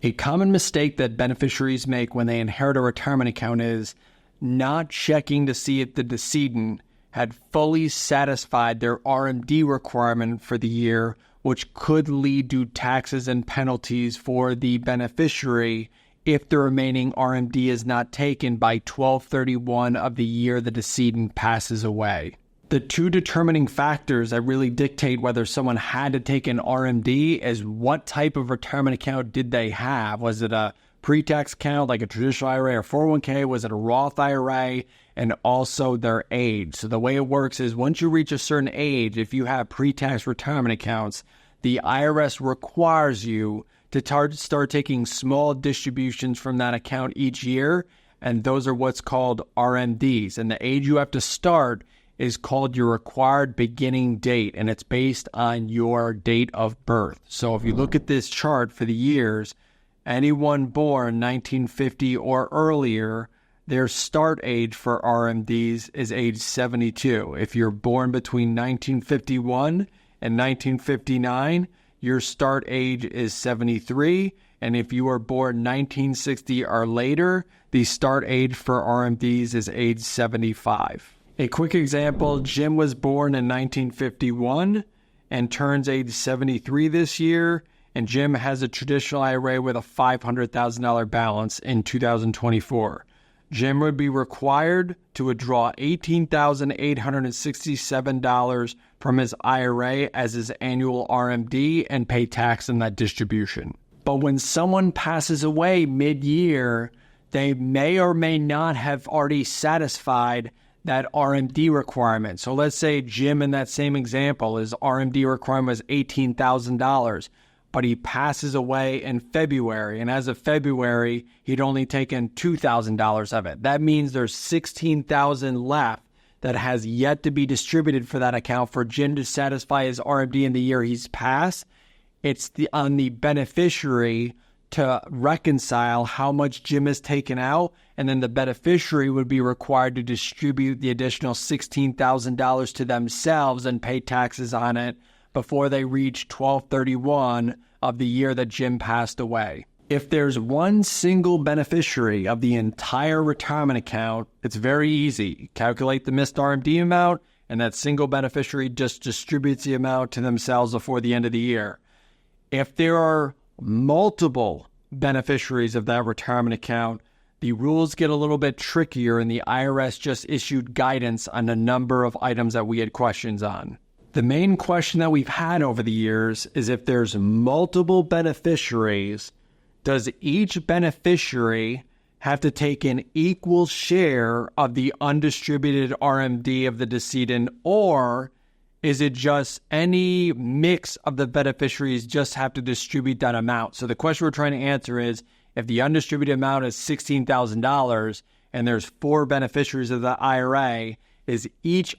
A common mistake that beneficiaries make when they inherit a retirement account is not checking to see if the decedent had fully satisfied their RMD requirement for the year, which could lead to taxes and penalties for the beneficiary if the remaining RMD is not taken by 12/31 of the year the decedent passes away. The two determining factors that really dictate whether someone had to take an RMD is what type of retirement account did they have. Was it a pre-tax account like a traditional IRA or 401k? Was it a Roth IRA? And also their age. So the way it works is once you reach a certain age, if you have pre-tax retirement accounts, the IRS requires you to start taking small distributions from that account each year. And those are what's called RMDs. And the age you have to start is called your required beginning date, and it's based on your date of birth. So if you look at this chart for the years, anyone born 1950 or earlier, their start age for RMDs is age 72. If you're born between 1951 and 1959, your start age is 73. And if you are born 1960 or later, the start age for RMDs is age 75. A quick example, Jim was born in 1951 and turns age 73 this year, and Jim has a traditional IRA with a $500,000 balance in 2024. Jim would be required to withdraw $18,867 from his IRA as his annual RMD and pay tax on that distribution. But when someone passes away mid-year, they may or may not have already satisfied that RMD requirement. So let's say Jim, in that same example, his RMD requirement was $18,000, but he passes away in February. And as of February, he'd only taken $2,000 of it. That means there's $16,000 left that has yet to be distributed for that account for Jim to satisfy his RMD in the year he's passed. It's on the beneficiary to reconcile how much Jim has taken out, and then the beneficiary would be required to distribute the additional $16,000 to themselves and pay taxes on it before they reach 12/31 of the year that Jim passed away. If there's one single beneficiary of the entire retirement account, it's very easy. Calculate the missed RMD amount, and that single beneficiary just distributes the amount to themselves before the end of the year. If there are multiple beneficiaries of that retirement account, the rules get a little bit trickier, and the IRS just issued guidance on a number of items that we had questions on. The main question that we've had over the years is if there's multiple beneficiaries, does each beneficiary have to take an equal share of the undistributed RMD of the decedent, or is it just any mix of the beneficiaries just have to distribute that amount? So the question we're trying to answer is, if the undistributed amount is $16,000 and there's 4 beneficiaries of the IRA, is each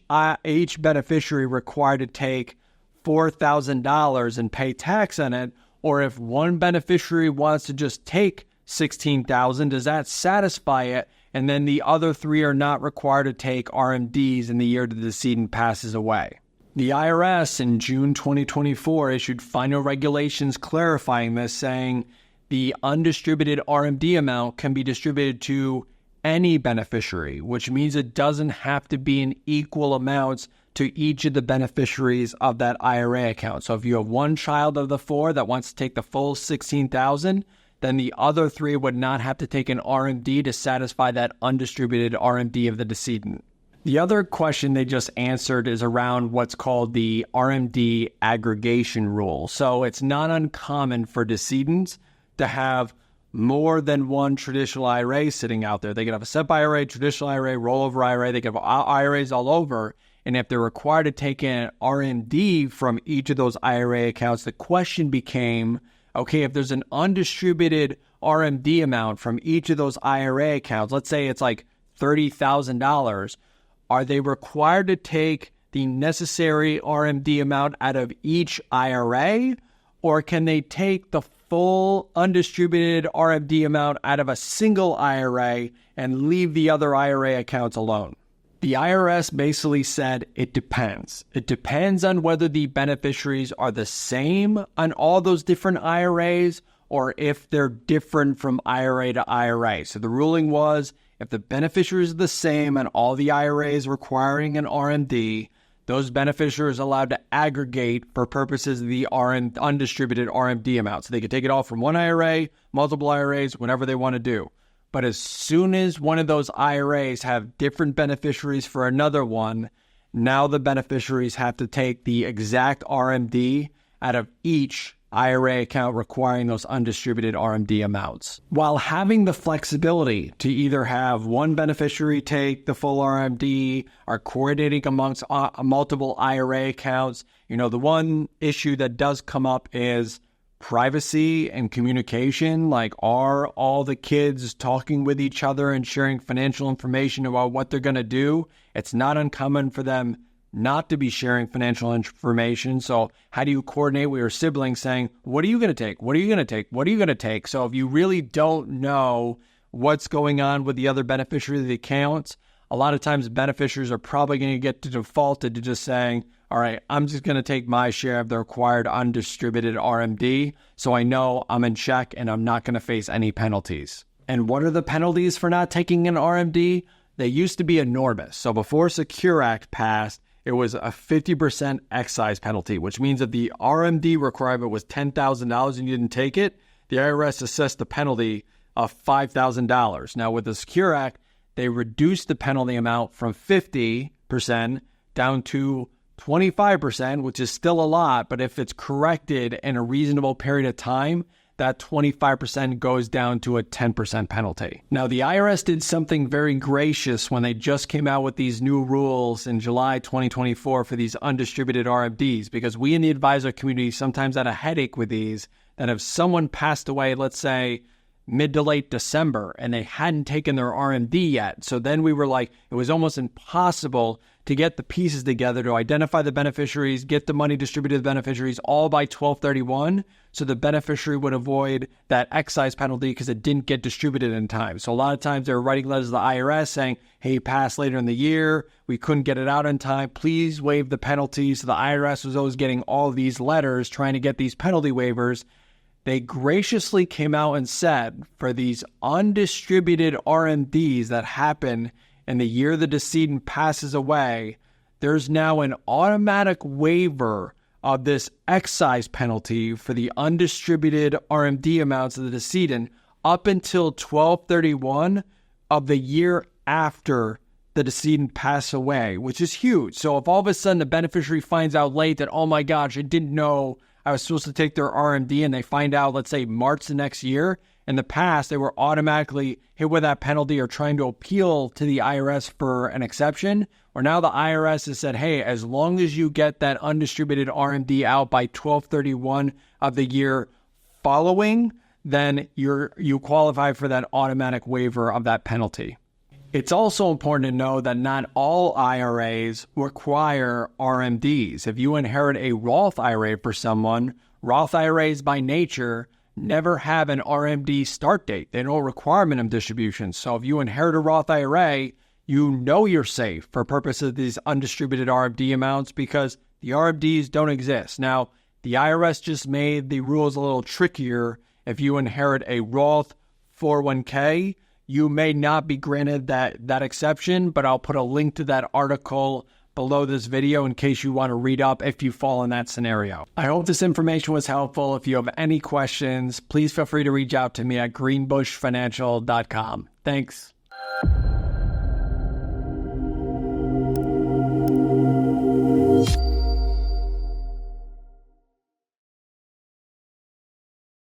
beneficiary required to take $4,000 and pay tax on it? Or if one beneficiary wants to just take $16,000, does that satisfy it? And then the other 3 are not required to take RMDs in the year the decedent passes away. The IRS in June 2024 issued final regulations clarifying this, saying the undistributed RMD amount can be distributed to any beneficiary, which means it doesn't have to be in equal amounts to each of the beneficiaries of that IRA account. So if you have one child of the 4 that wants to take the full $16,000, then the other 3 would not have to take an RMD to satisfy that undistributed RMD of the decedent. The other question they just answered is around what's called the RMD aggregation rule. So it's not uncommon for decedents to have more than one traditional IRA sitting out there. They could have a SEP IRA, traditional IRA, rollover IRA. They could have IRAs all over. And if they're required to take an RMD from each of those IRA accounts, the question became, okay, if there's an undistributed RMD amount from each of those IRA accounts, let's say it's like $30,000, are they required to take the necessary RMD amount out of each IRA, or can they take the full undistributed RMD amount out of a single IRA and leave the other IRA accounts alone? The IRS basically said it depends. It depends on whether the beneficiaries are the same on all those different IRAs, or if they're different from IRA to IRA. So the ruling was if the beneficiaries are the same and all the IRAs requiring an RMD, those beneficiaries are allowed to aggregate for purposes of the undistributed RMD amount. So they could take it all from one IRA, multiple IRAs, whatever they want to do. But as soon as one of those IRAs have different beneficiaries for another one, now the beneficiaries have to take the exact RMD out of each IRA account requiring those undistributed RMD amounts. While having the flexibility to either have one beneficiary take the full RMD or coordinating amongst multiple IRA accounts, the one issue that does come up is privacy and communication. Like, are all the kids talking with each other and sharing financial information about what they're going to do? It's not uncommon for them not to be sharing financial information. So how do you coordinate with your siblings saying, what are you going to take? What are you going to take? What are you going to take? So if you really don't know what's going on with the other beneficiary of the accounts, a lot of times beneficiaries are probably going to get defaulted to just saying, all right, I'm just going to take my share of the required undistributed RMD so I know I'm in check and I'm not going to face any penalties. And what are the penalties for not taking an RMD? They used to be enormous. So before Secure Act passed, it was a 50% excise penalty, which means that the RMD requirement was $10,000 and you didn't take it, the IRS assessed the penalty of $5,000. Now with the Secure Act, they reduced the penalty amount from 50% down to 25%, which is still a lot, but if it's corrected in a reasonable period of time, that 25% goes down to a 10% penalty. Now, the IRS did something very gracious when they just came out with these new rules in July 2024 for these undistributed RMDs, because we in the advisor community sometimes had a headache with these, that if someone passed away, let's say, mid to late December, and they hadn't taken their RMD yet. So then we were like, it was almost impossible to get the pieces together to identify the beneficiaries, get the money distributed to the beneficiaries all by 12/31, so the beneficiary would avoid that excise penalty because it didn't get distributed in time. So a lot of times they were writing letters to the IRS saying, hey, he passed later in the year, we couldn't get it out in time, please waive the penalty. So the IRS was always getting all these letters trying to get these penalty waivers. They graciously came out and said for these undistributed RMDs that happen in the year the decedent passes away, there's now an automatic waiver of this excise penalty for the undistributed RMD amounts of the decedent up until 12/31 of the year after the decedent passed away, which is huge. So if all of a sudden the beneficiary finds out late that, oh my gosh, I didn't know I was supposed to take their RMD, and they find out, let's say, March the next year, in the past, they were automatically hit with that penalty or trying to appeal to the IRS for an exception, or now the IRS has said, hey, as long as you get that undistributed RMD out by 12/31 of the year following, then you qualify for that automatic waiver of that penalty. It's also important to know that not all IRAs require RMDs. If you inherit a Roth IRA for someone, Roth IRAs by nature never have an RMD start date. They don't require minimum distributions. So if you inherit a Roth IRA, you know you're safe for purposes of these undistributed RMD amounts because the RMDs don't exist. Now, the IRS just made the rules a little trickier. If you inherit a Roth 401k, you may not be granted that exception, but I'll put a link to that article below this video in case you want to read up if you fall in that scenario. I hope this information was helpful. If you have any questions, please feel free to reach out to me at greenbushfinancial.com. Thanks.